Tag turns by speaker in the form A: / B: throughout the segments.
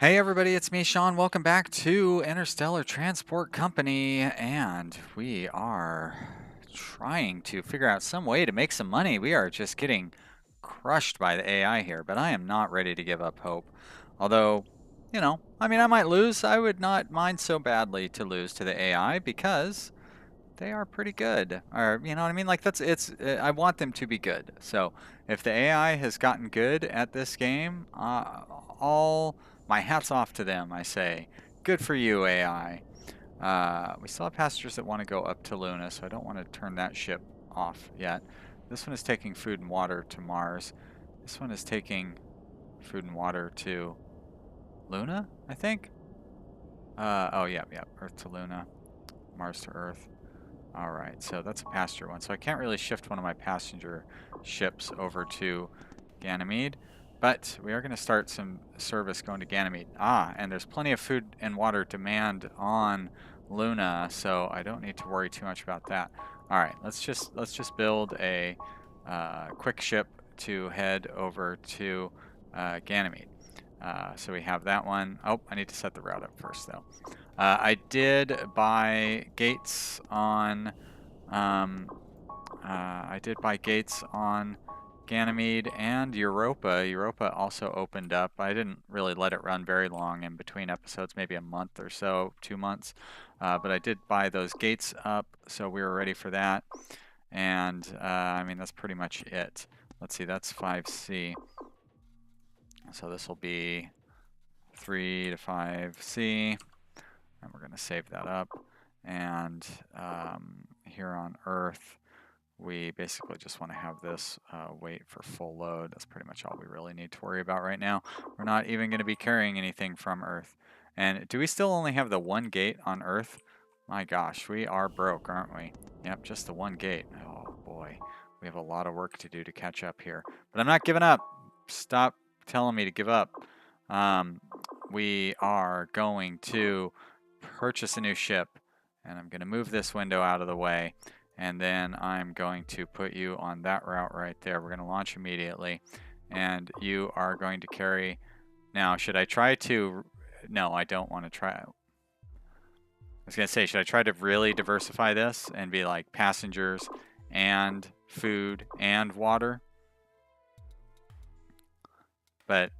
A: Hey everybody, it's me, Sean. Welcome back to Interstellar Transport Company, and we are trying to figure out some way to make some money. We are just getting crushed by the AI here, but I am not ready to give up hope. Although, I mean, I might lose. I would not mind so badly to lose to the AI because they are pretty good. Or, you know what I mean? Like I want them to be good. So if the AI has gotten good at this game, all my hat's off to them, I say. Good for you, AI. We still have passengers that want to go up to Luna, so I don't want to turn that ship off yet. This one is taking food and water to Mars. This one is taking food and water to Luna, I think. Oh, yeah, yeah. Earth to Luna, Mars to Earth. All right, so that's a passenger one. So I can't really shift one of my passenger ships over to Ganymede, but we are going to start some service going to Ganymede. And there's plenty of food and water demand on Luna, so I don't need to worry too much about that. All right, let's just build a quick ship to head over to Ganymede. So we have that one. Oh, I need to set the route up first, though. I did buy gates on. I did buy gates on Ganymede and Europa. Europa also opened up. I didn't really let it run very long in between episodes, maybe a month or so, 2 months. But I did buy those gates up, so we were ready for that. And I mean, that's pretty much it. Let's see, that's 5C. So this will be 3 to 5C. And we're going to save that up. And here on Earth, we basically just want to have this wait for full load. That's pretty much all we really need to worry about right now. We're not even going to be carrying anything from Earth. And do we still only have the one gate on Earth? My gosh, we are broke, aren't we? Yep, just the one gate. Oh boy, we have a lot of work to do to catch up here. But I'm not giving up. Stop telling me to give up. We are going to purchase a new ship, and I'm going to move this window out of the way, and then I'm going to put you on that route right there. We're going to launch immediately, and you are going to carry. Now, should I try to? No, I don't want to try. I was going to say, should I try to really diversify this and be like passengers and food and water? But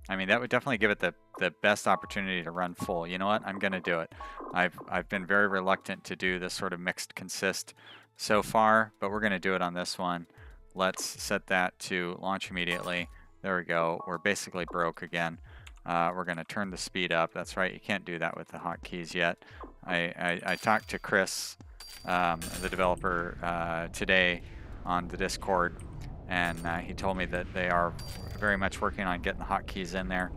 A: I mean, that would definitely give it the best opportunity to run full. You know what? I'm going to do it. I've been very reluctant to do this sort of mixed consist so far, but we're going to do it on this one. Let's set that to launch immediately. There we go. We're basically broke again. We're going to turn the speed up. That's right. You can't do that with the hotkeys yet. I talked to Chris, the developer, today on the Discord, and he told me that they are very much working on getting the hotkeys in there.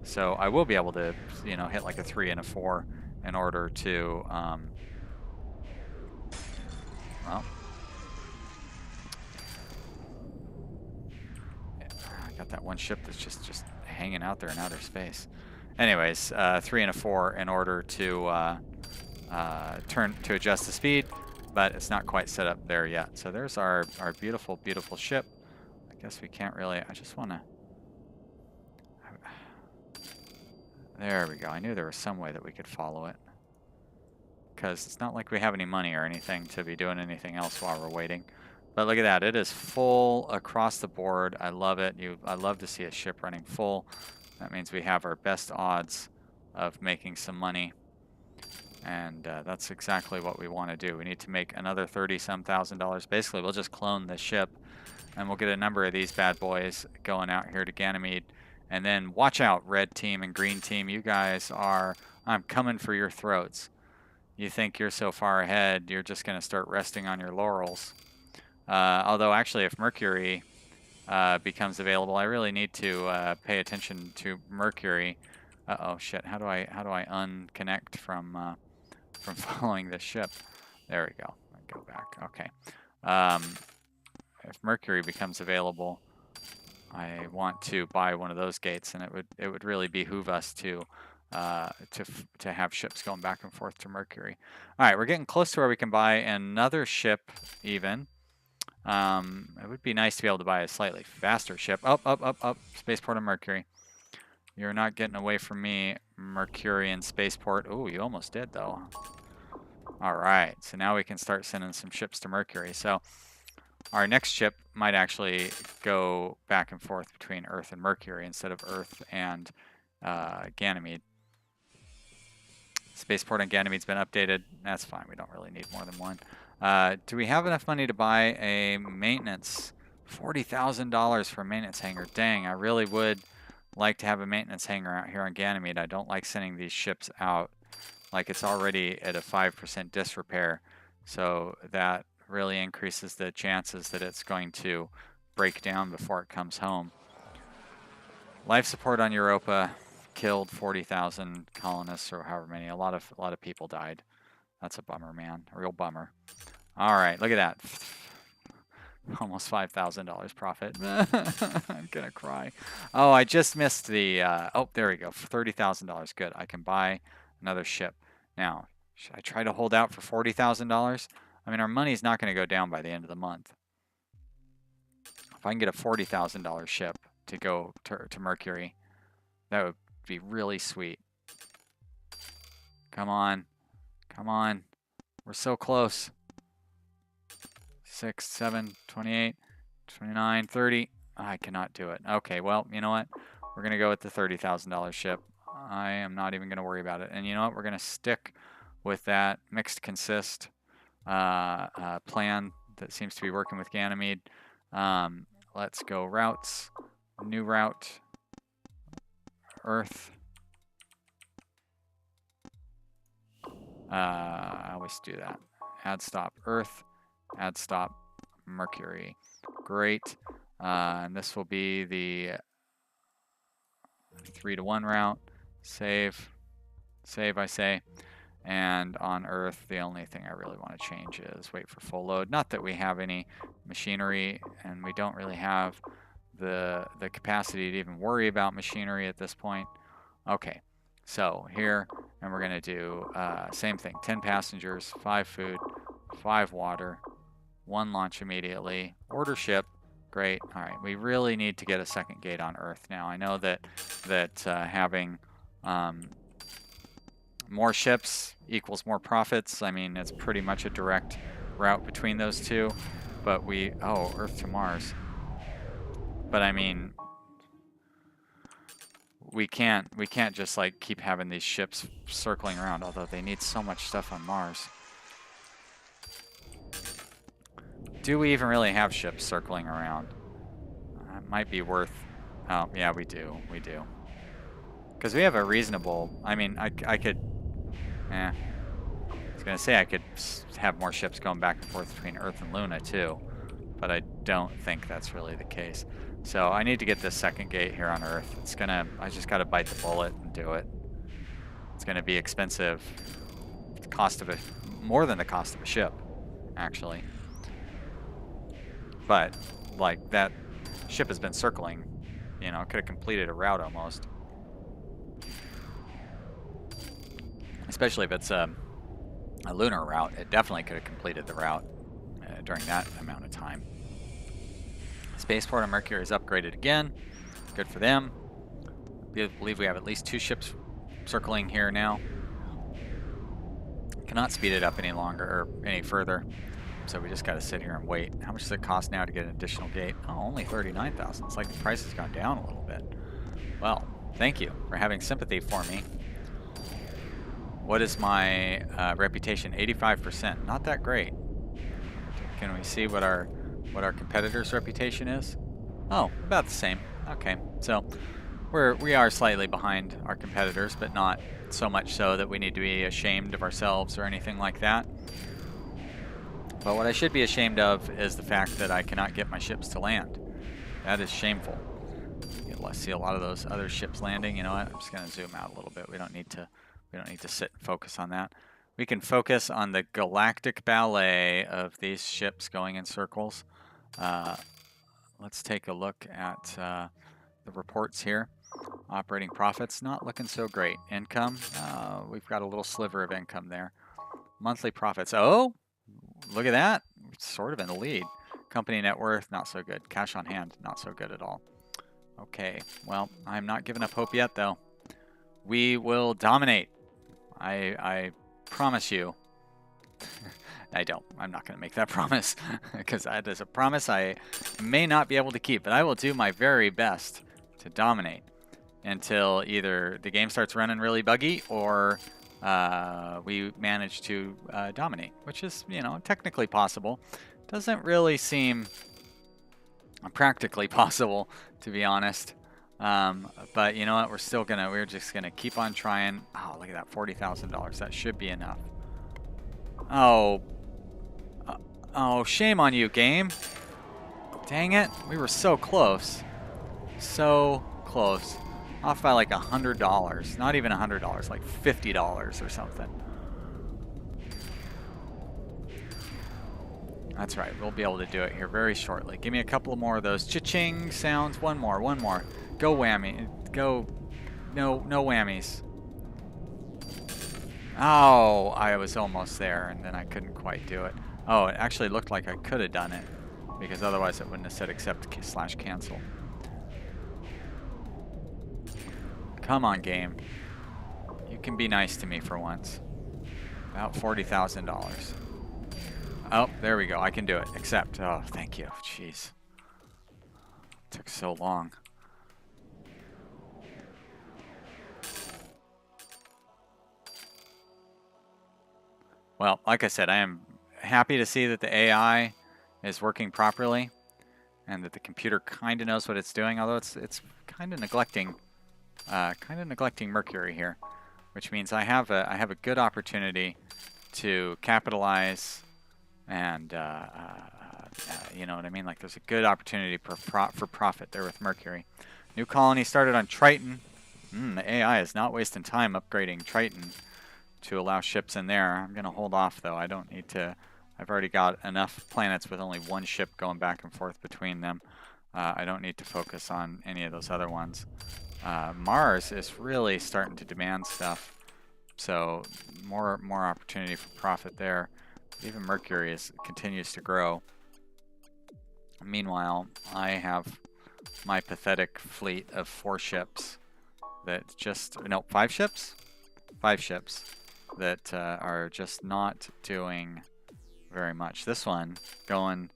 A: So I will be able to, hit like a 3 and a 4 in order to, well, I got that one ship that's just hanging out there in outer space. Anyways, 3 and a 4 in order to adjust the speed, but it's not quite set up there yet. So there's our beautiful, beautiful ship. I guess we can't really, I just want to, there we go. I knew there was some way that we could follow it, because it's not like we have any money or anything to be doing anything else while we're waiting. But look at that. It is full across the board. I love it. I love to see a ship running full. That means we have our best odds of making some money. And that's exactly what we want to do. We need to make another $30-some thousand. Basically, we'll just clone this ship, and we'll get a number of these bad boys going out here to Ganymede. And then watch out, red team and green team. You guys are, I'm coming for your throats. You think you're so far ahead, you're just going to start resting on your laurels. Although, actually, if Mercury becomes available, I really need to pay attention to Mercury. Uh-oh, shit. How do I unconnect from following this ship? There we go. Go back. Okay. If Mercury becomes available, I want to buy one of those gates, and it would really behoove us to have ships going back and forth to Mercury. All right, we're getting close to where we can buy another ship even. It would be nice to be able to buy a slightly faster ship. Up, Spaceport of Mercury. You're not getting away from me, Mercurian spaceport. Oh, you almost did, though. All right, so now we can start sending some ships to Mercury. So our next ship might actually go back and forth between Earth and Mercury instead of Earth and Ganymede. Spaceport on Ganymede's been updated. That's fine. We don't really need more than one. Do we have enough money to buy a maintenance? $40,000 for a maintenance hangar. Dang, I really would like to have a maintenance hangar out here on Ganymede. I don't like sending these ships out. Like, it's already at a 5% disrepair. So that really increases the chances that it's going to break down before it comes home. Life support on Europa killed 40,000 colonists or however many. A lot of people died. That's a bummer, man. A real bummer. All right, look at that. Almost $5,000 profit. I'm gonna cry. Oh, I just missed the. Oh, there we go. $30,000. Good. I can buy another ship. Now, should I try to hold out for $40,000? I mean, our money's not going to go down by the end of the month. If I can get a $40,000 ship to go to Mercury, that would be really sweet. Come on. Come on. We're so close. 6, 7, 28, 29, 30. I cannot do it. Okay, well, you know what? We're going to go with the $30,000 ship. I am not even going to worry about it. And you know what? We're going to stick with that mixed consist plan that seems to be working with Ganymede. Let's go routes. New route. Earth. I always do that. Add stop Earth. Add stop Mercury. Great. And this will be the 3-to-1 route. Save. Save, I say. And on Earth, the only thing I really want to change is wait for full load. Not that we have any machinery, and we don't really have the capacity to even worry about machinery at this point. Okay, so here, and we're going to do same thing. 10 passengers, 5 food, 5 water, 1 launch immediately. Order ship. Great. All right, we really need to get a second gate on Earth now. I know that having more ships equals more profits. I mean, it's pretty much a direct route between those two. But Earth to Mars. But I mean, we can't just like keep having these ships circling around, although they need so much stuff on Mars. Do we even really have ships circling around? It might be worth... Oh, yeah, we do. We do. Because we have a reasonable... I mean, I could... I was going to say I could have more ships going back and forth between Earth and Luna, too. But I don't think that's really the case. So I need to get this second gate here on Earth. It's going to... I just got to bite the bullet and do it. It's going to be expensive. The cost of it... More than the cost of a ship, actually. But, like, that ship has been circling. You know, could have completed a route almost. Especially if it's a lunar route, it definitely could have completed the route during that amount of time. Spaceport on Mercury is upgraded again. Good for them. I believe we have at least 2 ships circling here now. Cannot speed it up any longer or any further. So we just got to sit here and wait. How much does it cost now to get an additional gate? Oh, only 39,000. It's like the price has gone down a little bit. Well, thank you for having sympathy for me. What is my reputation? 85%. Not that great. Can we see what our competitor's reputation is? Oh, about the same. Okay, so we are slightly behind our competitors, but not so much so that we need to be ashamed of ourselves or anything like that. But what I should be ashamed of is the fact that I cannot get my ships to land. That is shameful. You'll see a lot of those other ships landing. You know what? I'm just going to zoom out a little bit. We don't need to sit and focus on that. We can focus on the galactic ballet of these ships going in circles. Let's take a look at the reports here. Operating profits, not looking so great. Income, we've got a little sliver of income there. Monthly profits, oh, look at that. Sort of in the lead. Company net worth, not so good. Cash on hand, not so good at all. Okay, well, I'm not giving up hope yet, though. We will dominate. I promise you. I don't. I'm not going to make that promise because that is a promise I may not be able to keep. But I will do my very best to dominate until either the game starts running really buggy or we manage to dominate, which is, you know, technically possible. Doesn't really seem practically possible, to be honest. But you know what? We're just gonna keep on trying. Oh, look at that, $40,000. That should be enough. Oh, oh, shame on you, game. Dang it, we were so close. So close. Off by like $100. Not even $100, like $50 or something. That's right, we'll be able to do it here very shortly. Give me a couple more of those cha-ching sounds. One more. Go whammy. Go. No whammies. Oh, I was almost there, and then I couldn't quite do it. Oh, it actually looked like I could have done it, because otherwise it wouldn't have said accept/cancel. Come on, game. You can be nice to me for once. About $40,000. Oh, there we go. I can do it. Accept. Oh, thank you. Jeez. Took so long. Well, like I said, I am happy to see that the AI is working properly and that the computer kind of knows what it's doing, although it's kind of neglecting Mercury here, which means I have a good opportunity to capitalize and you know what I mean? Like there's a good opportunity for profit there with Mercury. New colony started on Triton. The AI is not wasting time upgrading Triton to allow ships in there. I'm going to hold off, though. I don't need to. I've already got enough planets with only one ship going back and forth between them. I don't need to focus on any of those other ones. Mars is really starting to demand stuff, so more opportunity for profit there. Even Mercury continues to grow. Meanwhile, I have my pathetic fleet of 4 ships that no, 5 ships? 5 ships that are just not doing very much. This one, going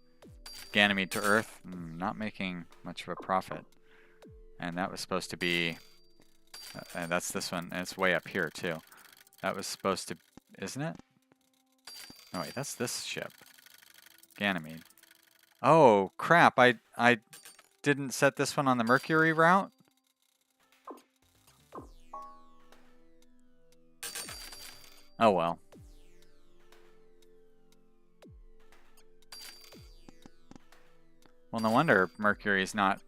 A: Ganymede to Earth, not making much of a profit. And that was supposed to be, and that's this one, and it's way up here too. That was supposed to, isn't it? No, wait, that's this ship. Ganymede. Oh, crap, I didn't set this one on the Mercury route? Oh well. Well, no wonder Mercury's not...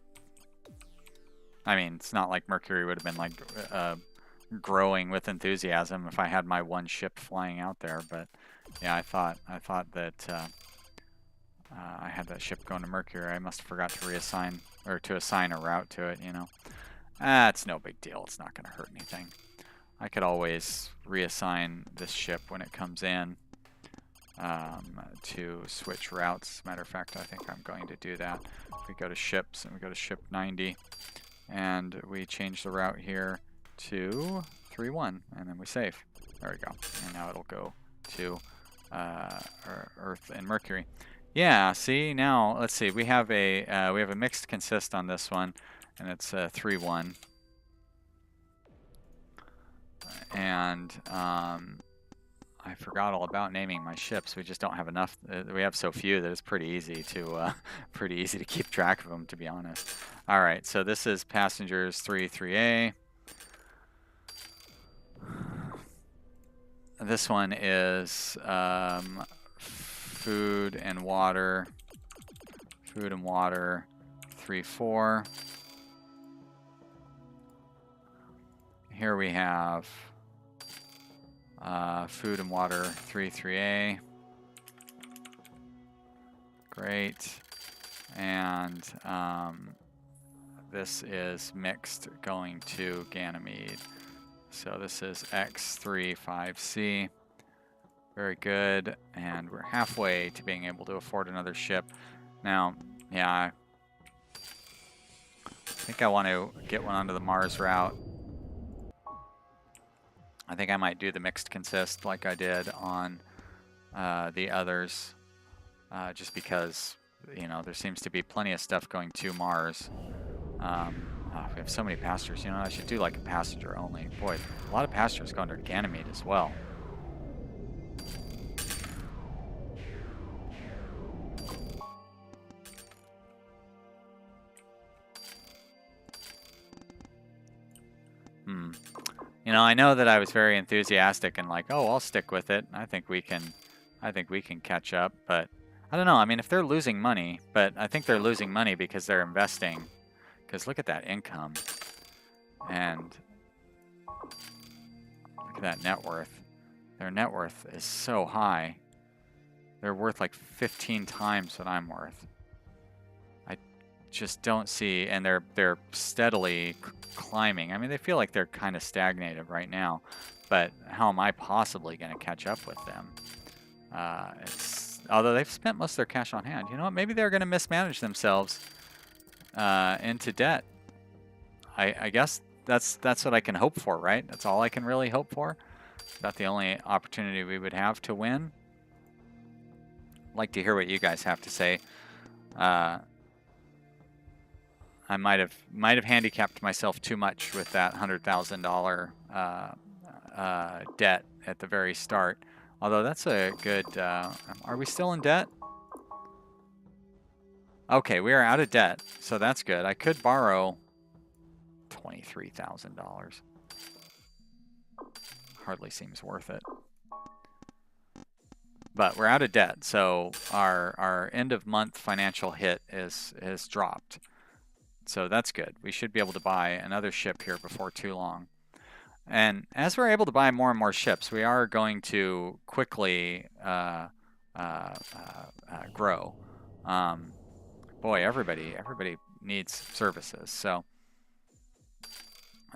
A: I mean, it's not like Mercury would have been like growing with enthusiasm if I had my one ship flying out there. But yeah, I thought that I had that ship going to Mercury. I must have forgot to reassign or to assign a route to it. You know, it's no big deal. It's not going to hurt anything. I could always reassign this ship when it comes in to switch routes. As a matter of fact, I think I'm going to do that. If we go to ships and we go to ship 90 and we change the route here to 31 and then we save. There we go. And now it'll go to Earth and Mercury. Yeah, see, now let's see. We have a mixed consist on this one, and it's 3-1. And I forgot all about naming my ships. We just don't have enough. We have so few that it's pretty easy to keep track of them, to be honest. All right, so this is passengers 3A. This one is food and water 3-4. Here we have food and water 3A. Great. And this is mixed going to Ganymede. So this is X35C. Very good. And we're halfway to being able to afford another ship. Now, yeah, think I want to get one onto the Mars route. I think I might do the mixed consist like I did on the others, just because, you know, there seems to be plenty of stuff going to Mars. We have so many passengers. You know, I should do like a passenger only. Boy, a lot of passengers going to Ganymede as well. You know, I know that I was very enthusiastic and like, oh, I'll stick with it. I think we can catch up, but I don't know. I mean, if they're losing money, but I think they're losing money because they're investing. Because look at that income, and look at that net worth. Their net worth is so high. They're worth like 15 times what I'm worth. I just don't see, and they're steadily climbing. I mean, they feel like they're kind of stagnated right now, but how am I possibly going to catch up with them? Although they've spent most of their cash on hand. You know what? Maybe they're going to mismanage themselves into debt. I guess that's what I can hope for, right? That's all I can really hope for. About the only opportunity we would have to win. I'd like to hear what you guys have to say. I might have handicapped myself too much with that $100,000 debt at the very start. Although that's a good. Are we still in debt? Okay, we are out of debt, so that's good. I could borrow $23,000. Hardly seems worth it. But we're out of debt, so our end of month financial hit is dropped. So that's good. We should be able to buy another ship here before too long. And as we're able to buy more and more ships, we are going to quickly grow. Boy, everybody needs services. So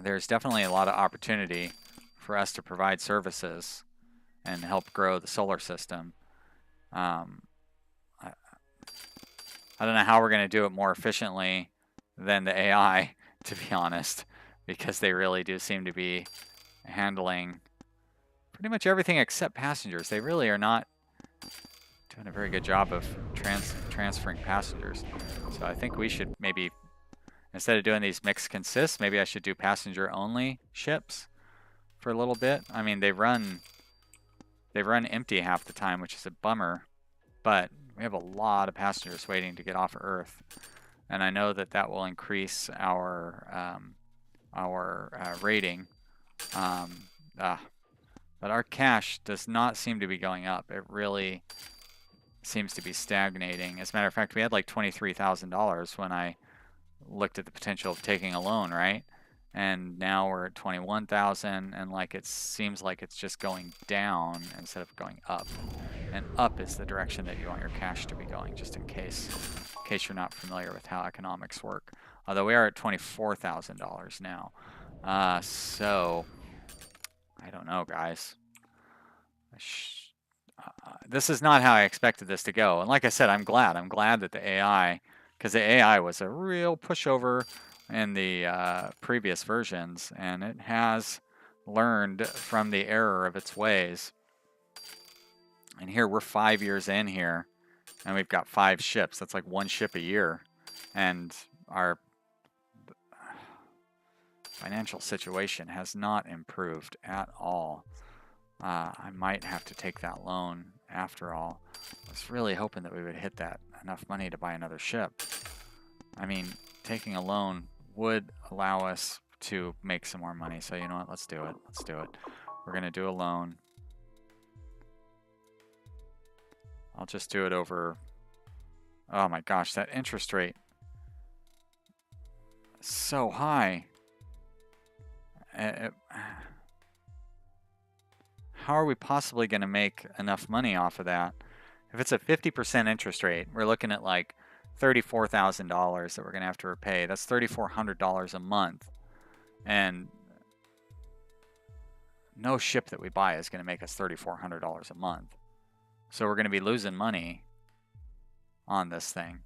A: there's definitely a lot of opportunity for us to provide services and help grow the solar system. I don't know how we're going to do it more efficiently than the AI, to be honest, because they really do seem to be handling pretty much everything except passengers. They really are not doing a very good job of transferring passengers. So I think we should maybe, instead of doing these mixed consists, maybe I should do passenger only ships for a little bit. I mean, they run empty half the time, which is a bummer, but we have a lot of passengers waiting to get off of Earth, and I know that that will increase our rating. But our cash does not seem to be going up. It really seems to be stagnating. As a matter of fact, we had like $23,000 when I looked at the potential of taking a loan, right? And now we're at 21,000, and like it seems like it's just going down instead of going up. And up is the direction that you want your cash to be going, just in case you're not familiar with how economics work. Although we are at $24,000 now. So I don't know, guys. This is not how I expected this to go. And like I said, I'm glad that the AI, because the AI was a real pushover in the previous versions, and it has learned from the error of its ways. And here we're 5 years in here, and we've got 5 ships. That's like 1 ship a year. And our financial situation has not improved at all. I might have to take that loan after all. I was really hoping that we would hit that enough money to buy another ship. I mean, taking a loan would allow us to make some more money. So you know what? Let's do it. Let's do it. We're going to do a loan. I'll just do it over. Oh my gosh, that interest rate is so high. How are we possibly going to make enough money off of that? If it's a 50% interest rate, we're looking at like $34,000 that we're going to have to repay. That's $3,400 a month. And no ship that we buy is going to make us $3,400 a month. So we're going to be losing money on this thing.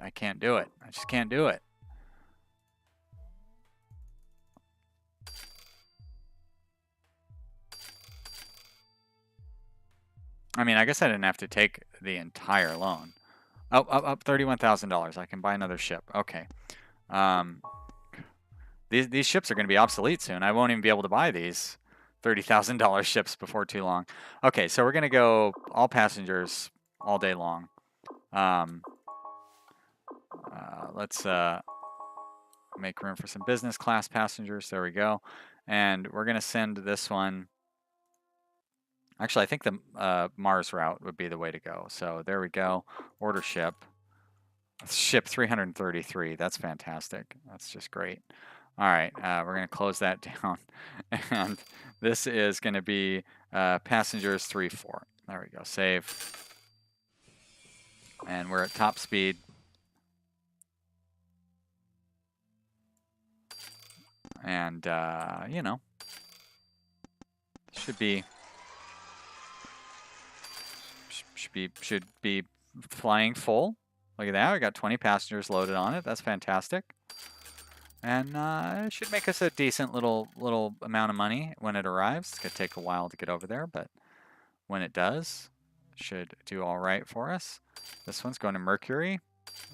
A: I can't do it. I just can't do it. I mean, I guess I didn't have to take the entire loan. Oh, up $31,000. I can buy another ship. Okay. Um, these ships are going to be obsolete soon. I won't even be able to buy these $30,000 ships before too long. Okay, so we're going to go all passengers all day long. Let's make room for some business class passengers. There we go. And we're going to send this one. Actually, I think the Mars route would be the way to go. So there we go. Order ship. Ship 333. That's fantastic. That's just great. All right, we're going to close that down. And this is going to be passengers 3-4. There we go. Save. And we're at top speed. And, you know, should be flying full. Look at that. We got 20 passengers loaded on it. That's fantastic. And it should make us a decent little amount of money when it arrives. It's going to take a while to get over there, but when it does, it should do all right for us. This one's going to Mercury.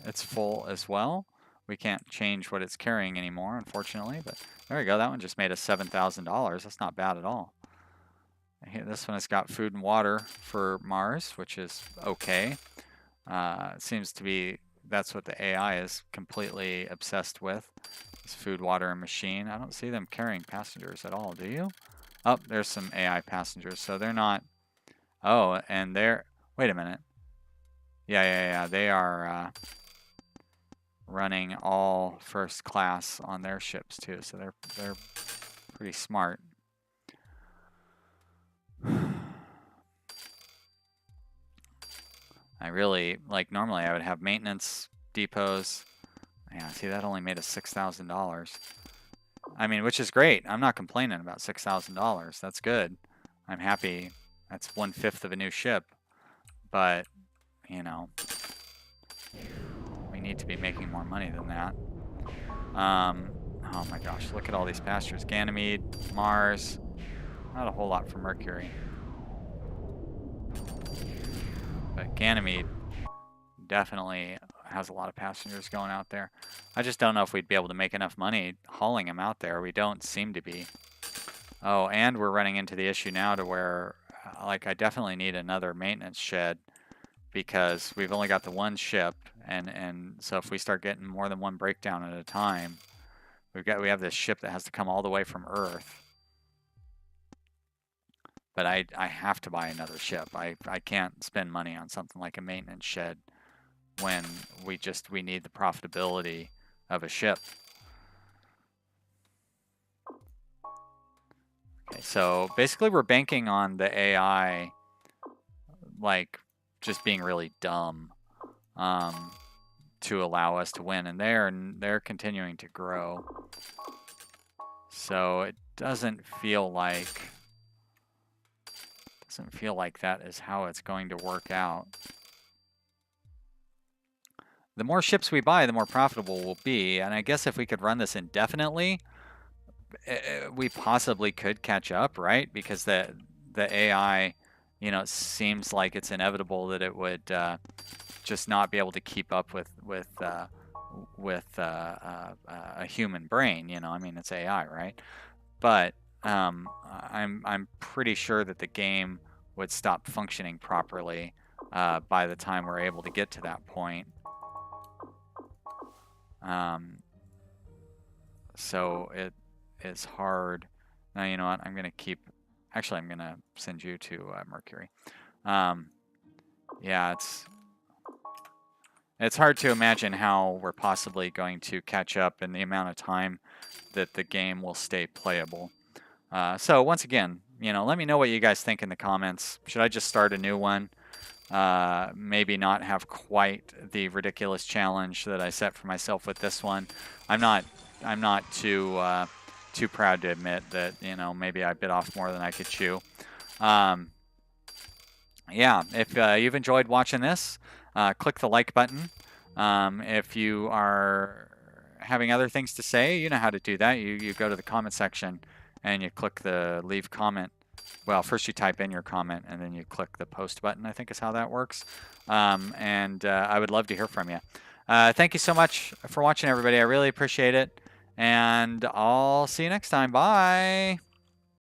A: It's full as well. We can't change what it's carrying anymore, unfortunately, but there we go. That one just made us $7,000. That's not bad at all. This one has got food and water for Mars, which is okay. It seems to be that's what the AI is completely obsessed with. Is food, water, and machine. I don't see them carrying passengers at all, do you? Oh, there's some AI passengers, so they're not. Oh, and they're. Wait a minute. Yeah. They are running all first class on their ships too, so they're pretty smart. I really, like, normally I would have maintenance depots. Yeah, see, that only made us $6,000. I mean, which is great. I'm not complaining about $6,000. That's good. I'm happy. That's 1/5 of a new ship. But, you know, we need to be making more money than that. Oh my gosh, look at all these pastures. Ganymede, Mars, not a whole lot for Mercury. But Ganymede definitely has a lot of passengers going out there. I just don't know if we'd be able to make enough money hauling them out there. We don't seem to be. Oh, and we're running into the issue now to where, like, I definitely need another maintenance shed because we've only got the one ship, and so if we start getting more than one breakdown at a time, we have this ship that has to come all the way from Earth. But I have to buy another ship. I can't spend money on something like a maintenance shed when we need the profitability of a ship. Okay, so basically we're banking on the AI like just being really dumb to allow us to win, and they're continuing to grow. So it doesn't feel like that is how it's going to work out. The more ships we buy, the more profitable we'll be, and I guess if we could run this indefinitely, we possibly could catch up, right? Because the AI, you know, it seems like it's inevitable that it would just not be able to keep up with a human brain. You know, I mean, it's AI, right? But I'm pretty sure that the game would stop functioning properly by the time we're able to get to that point. So it is hard. Now, you know what? I'm going to keep... Actually, I'm going to send you to Mercury. Yeah, it's hard to imagine how we're possibly going to catch up in the amount of time that the game will stay playable. So once again, you know, let me know what you guys think in the comments. Should I just start a new one? Maybe not have quite the ridiculous challenge that I set for myself with this one. I'm not too proud to admit that, you know, maybe I bit off more than I could chew. Yeah, if you've enjoyed watching this, click the like button. If you are having other things to say, you know how to do that. You go to the comment section and you click the leave comment well, first you type in your comment and then you click the post button, I think is how that works. And I would love to hear from you. Thank you so much for watching, everybody. I really appreciate it. And I'll see you next time. Bye.